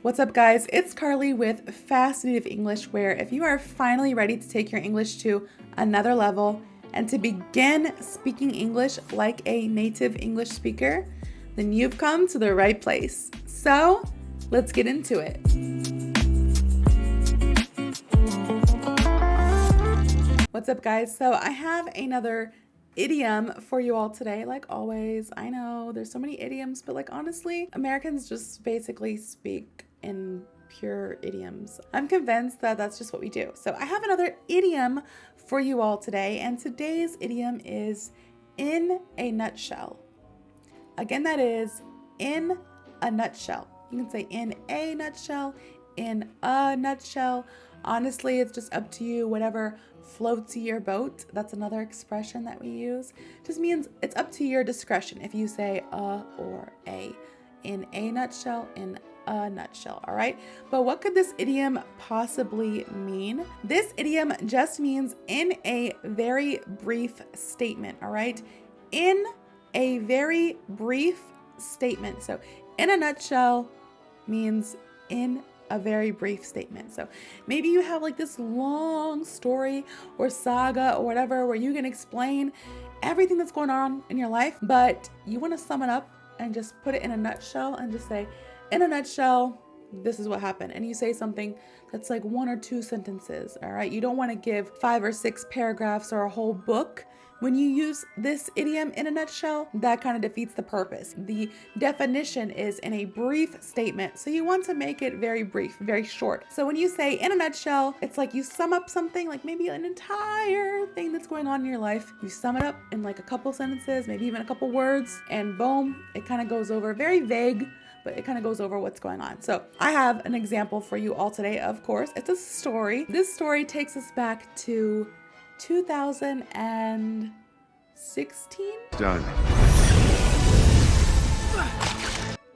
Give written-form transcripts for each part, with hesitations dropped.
What's up, guys? It's Carly with FasciNATIVE English, where if you are finally ready to take your English to another level and to begin speaking English like a native English speaker, then you've come to the right place. So let's get into it. What's up, guys? So I have another idiom for you all today. Like always, I know there's so many idioms, but honestly, Americans just basically speak in pure idioms. I'm convinced that that's just what we do. So I have another idiom for you all today, and today's idiom is in a nutshell. Again, that is in a nutshell. You can say in a nutshell, in a nutshell. Honestly, it's just up to you, whatever floats your boat. That's another expression that we use. Just means it's up to your discretion if you say a or a. In a nutshell, in a nutshell, all right? But what could this idiom possibly mean? This idiom just means in a very brief statement, all right? In a very brief statement. So in a nutshell means in a very brief statement. So maybe you have this long story or saga or whatever where you can explain everything that's going on in your life, but you want to sum it up and just put it in a nutshell and just say, in a nutshell, this is what happened. And you say something that's like one or two sentences, all right? You don't want to give 5 or 6 paragraphs or a whole book. When you use this idiom in a nutshell, that kind of defeats the purpose. The definition is in a brief statement. So you want to make it very brief, very short. So when you say in a nutshell, it's like you sum up something, like maybe an entire thing that's going on in your life. You sum it up in a couple sentences, maybe even a couple words, and boom, it kind of goes over. Very vague, but it kind of goes over what's going on. So I have an example for you all today, of course. It's a story. This story takes us back to 2016? Done.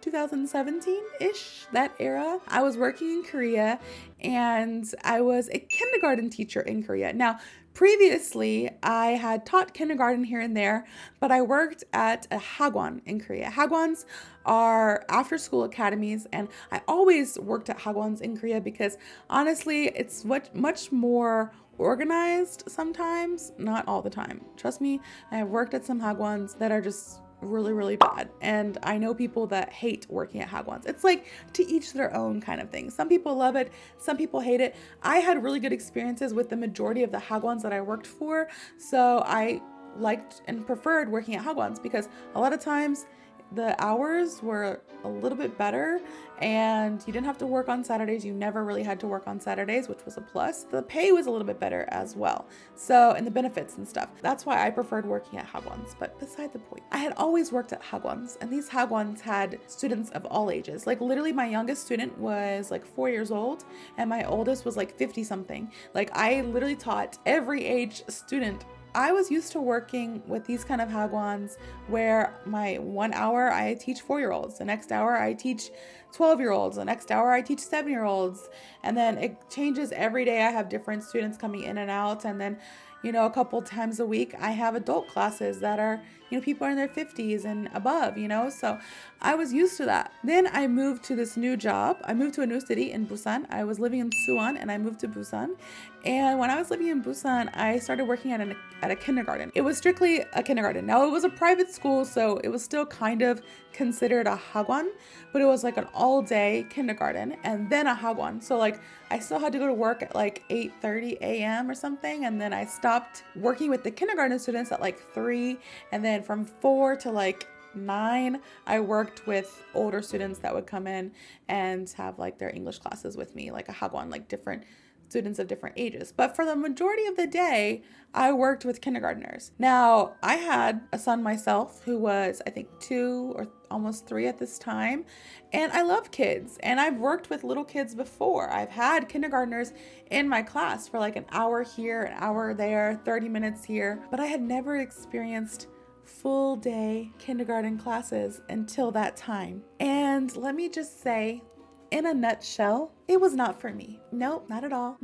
2017-ish, that era. I was working in Korea and I was a kindergarten teacher in Korea. Now, previously, I had taught kindergarten here and there, but I worked at a hagwon in Korea. Hagwons are after-school academies, and I always worked at hagwons in Korea because honestly, it's much more organized sometimes, not all the time. Trust me, I have worked at some hagwons that are just really, really bad. And I know people that hate working at hagwons. It's like to each their own kind of thing. Some people love it, some people hate it. I had really good experiences with the majority of the hagwons that I worked for. So I liked and preferred working at hagwons because a lot of times the hours were a little bit better and you didn't have to work on Saturdays. You never really had to work on Saturdays, which was a plus. The pay was a little bit better as well. So, and the benefits and stuff. That's why I preferred working at hagwons. But beside the point, I had always worked at hagwons, and these hagwons had students of all ages. Literally my youngest student was 4 years old and my oldest was 50 something. I literally taught every age student. I was used to working with these kind of hagwons where my 1 hour I teach 4-year-olds, the next hour I teach 12-year-olds, the next hour I teach 7-year-olds, and then it changes every day. I have different students coming in and out, and then a couple times a week I have adult classes that are people are in their 50s and above, so I was used to that. Then I moved to this new job. I moved to a new city in Busan. I was living in Suwon and I moved to Busan. And when I was living in Busan, I started working at a kindergarten. It was strictly a kindergarten. Now it was a private school, so it was still kind of considered a hagwon, but it was an all-day kindergarten and then a hagwon. So I still had to go to work at 8:30 a.m. or something, and then I stopped working with the kindergarten students at 3, and then from 4 to 9, I worked with older students that would come in and have their English classes with me, a hagwon, different students of different ages. But for the majority of the day, I worked with kindergartners. Now, I had a son myself who was, I think, 2 or almost 3 at this time. And I love kids. And I've worked with little kids before. I've had kindergartners in my class for an hour here, an hour there, 30 minutes here. But I had never experienced full day kindergarten classes until that time. And let me just say, in a nutshell, it was not for me. Nope, not at all.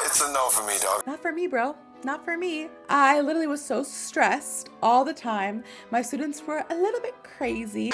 It's a no for me, dog. Not for me, bro. Not for me. I literally was so stressed all the time. My students were a little bit crazy.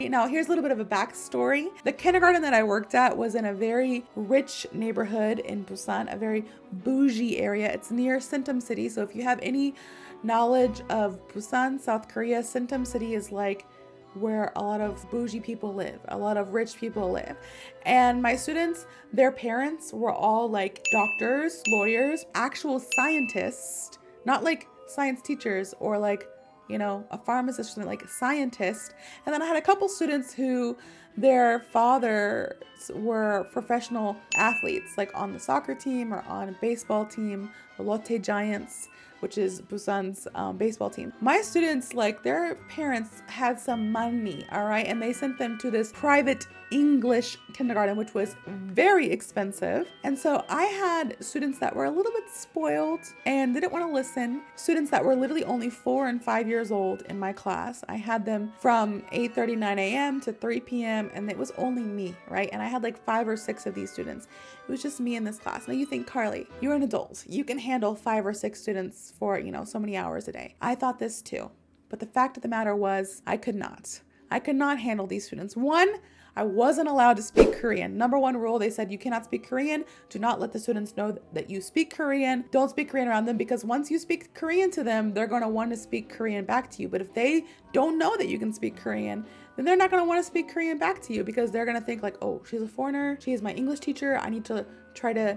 Now, here's a little bit of a backstory. The kindergarten that I worked at was in a very rich neighborhood in Busan, a very bougie area. It's near Sintum City. So if you have any knowledge of Busan, South Korea, Sintum City is like where a lot of bougie people live, a lot of rich people live. And my students, their parents were all like doctors, lawyers, actual scientists, not like science teachers or like, a pharmacist, or like a scientist. And then I had a couple students who their fathers were professional athletes, like on the soccer team or on a baseball team, the Lotte Giants, which is Busan's baseball team. My students, like their parents had some money, all right? And they sent them to this private English kindergarten, which was very expensive. And so I had students that were a little bit spoiled and didn't want to listen. Students that were literally only 4 and 5 years old in my class. I had them from 8:39 a.m. to 3 p.m. and it was only me, right? And I had like 5 or 6 of these students. It was just me in this class. Now you think, Carly, you're an adult. You can handle 5 or 6 students for, so many hours a day. I thought this too. But the fact of the matter was I could not. I could not handle these students. One, I wasn't allowed to speak Korean. Number 1 rule, they said you cannot speak Korean. Do not let the students know that you speak Korean. Don't speak Korean around them because once you speak Korean to them, they're going to want to speak Korean back to you. But if they don't know that you can speak Korean, then they're not going to want to speak Korean back to you because they're going to think like, oh, she's a foreigner. She is my English teacher. I need to try to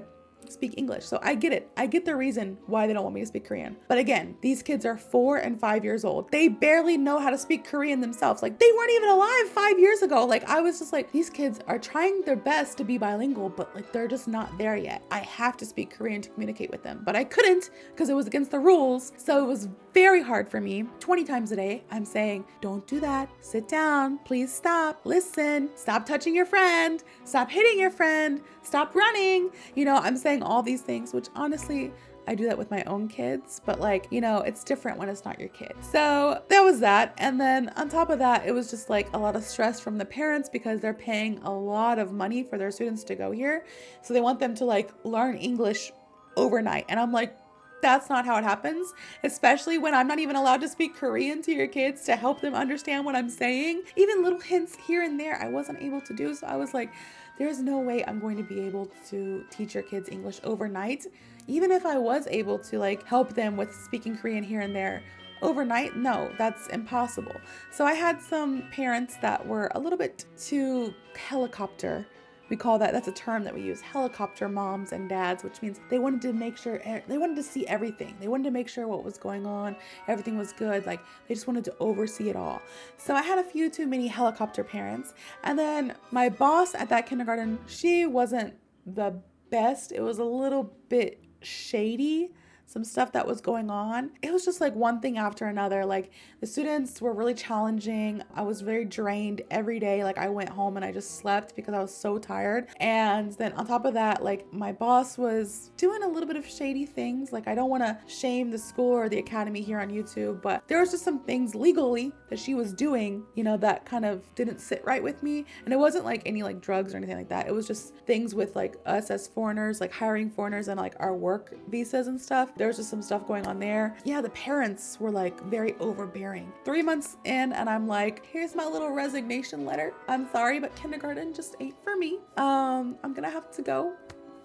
speak English. So I get it. I get the reason why they don't want me to speak Korean. But again, these kids are 4 and 5 years old. They barely know how to speak Korean themselves. Like they weren't even alive 5 years ago. Like I was just like, these kids are trying their best to be bilingual, but like they're just not there yet. I have to speak Korean to communicate with them, but I couldn't because it was against the rules. So it was very hard for me. 20 times a day, I'm saying, don't do that. Sit down. Please stop. Listen. Stop touching your friend. Stop hitting your friend. Stop running. I'm saying all these things, which honestly, I do that with my own kids, but like, it's different when it's not your kid. So that was that. And then on top of that, it was just like a lot of stress from the parents because they're paying a lot of money for their students to go here. So they want them to like learn English overnight. And I'm like, that's not how it happens, especially when I'm not even allowed to speak Korean to your kids to help them understand what I'm saying. Even little hints here and there, I wasn't able to do. So I was like, there's no way I'm going to be able to teach your kids English overnight. Even if I was able to like help them with speaking Korean here and there overnight, no, that's impossible. So I had some parents that were a little bit too helicopter. We call that's a term that we use, helicopter moms and dads, which means they wanted to make sure, they wanted to see everything. They wanted to make sure what was going on, everything was good. Like they just wanted to oversee it all. So I had a few too many helicopter parents. And then my boss at that kindergarten, she wasn't the best. It was a little bit shady. Some stuff that was going on. It was just like one thing after another. Like the students were really challenging. I was very drained every day. Like I went home and I just slept because I was so tired. And then on top of that, like my boss was doing a little bit of shady things. Like I don't want to shame the school or the academy here on YouTube, but there was just some things legally that she was doing, that kind of didn't sit right with me. And it wasn't like any like drugs or anything like that. It was just things with like us as foreigners, like hiring foreigners and like our work visas and stuff. There was just some stuff going on there. Yeah, the parents were like very overbearing. 3 months in and I'm like, here's my little resignation letter. I'm sorry, but kindergarten just ain't for me. I'm gonna have to go.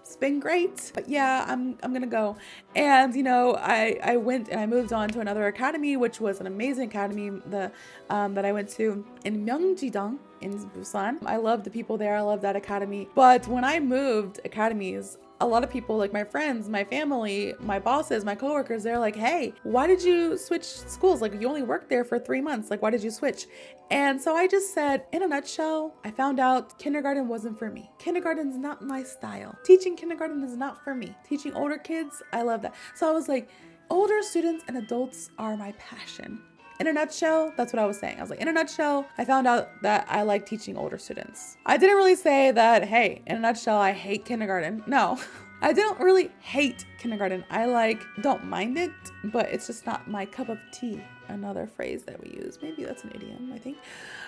It's been great, but yeah, I'm gonna go. And I went and I moved on to another academy, which was an amazing academy that I went to in Myeongji-dong in Busan. I love the people there. I love that academy. But when I moved academies, a lot of people, like my friends, my family, my bosses, my coworkers, they're like, hey, why did you switch schools? Like you only worked there for 3 months. Like, why did you switch? And so I just said, in a nutshell, I found out kindergarten wasn't for me. Kindergarten's not my style. Teaching kindergarten is not for me. Teaching older kids, I love that. So I was like, older students and adults are my passion. In a nutshell, that's what I was saying. I was like, in a nutshell, I found out that I like teaching older students. I didn't really say that, hey, in a nutshell, I hate kindergarten. No, I don't really hate kindergarten. I don't mind it, but it's just not my cup of tea. Another phrase that we use. Maybe that's an idiom, I think.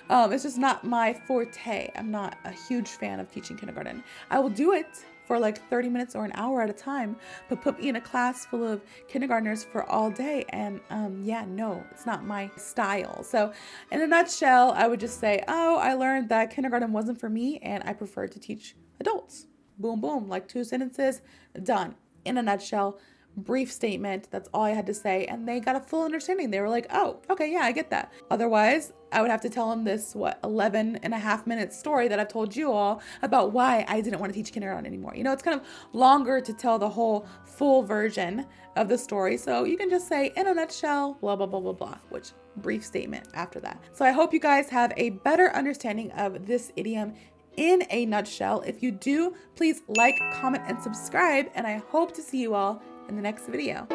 It's just not my forte. I'm not a huge fan of teaching kindergarten. I will do it for like 30 minutes or an hour at a time, but put me in a class full of kindergartners for all day. And yeah, no, it's not my style. So in a nutshell, I would just say, oh, I learned that kindergarten wasn't for me and I prefer to teach adults. Boom, boom, like 2 sentences, done. In a nutshell, brief statement. That's all I had to say. And they got a full understanding. They were like, oh, okay, yeah, I get that. Otherwise, I would have to tell them this, 11 and a half minute story that I've told you all about why I didn't want to teach kindergarten anymore. It's kind of longer to tell the whole full version of the story. So you can just say, in a nutshell, blah, blah, blah, blah, blah, which brief statement after that. So I hope you guys have a better understanding of this idiom in a nutshell. If you do, please like, comment, and subscribe. And I hope to see you all in the next video.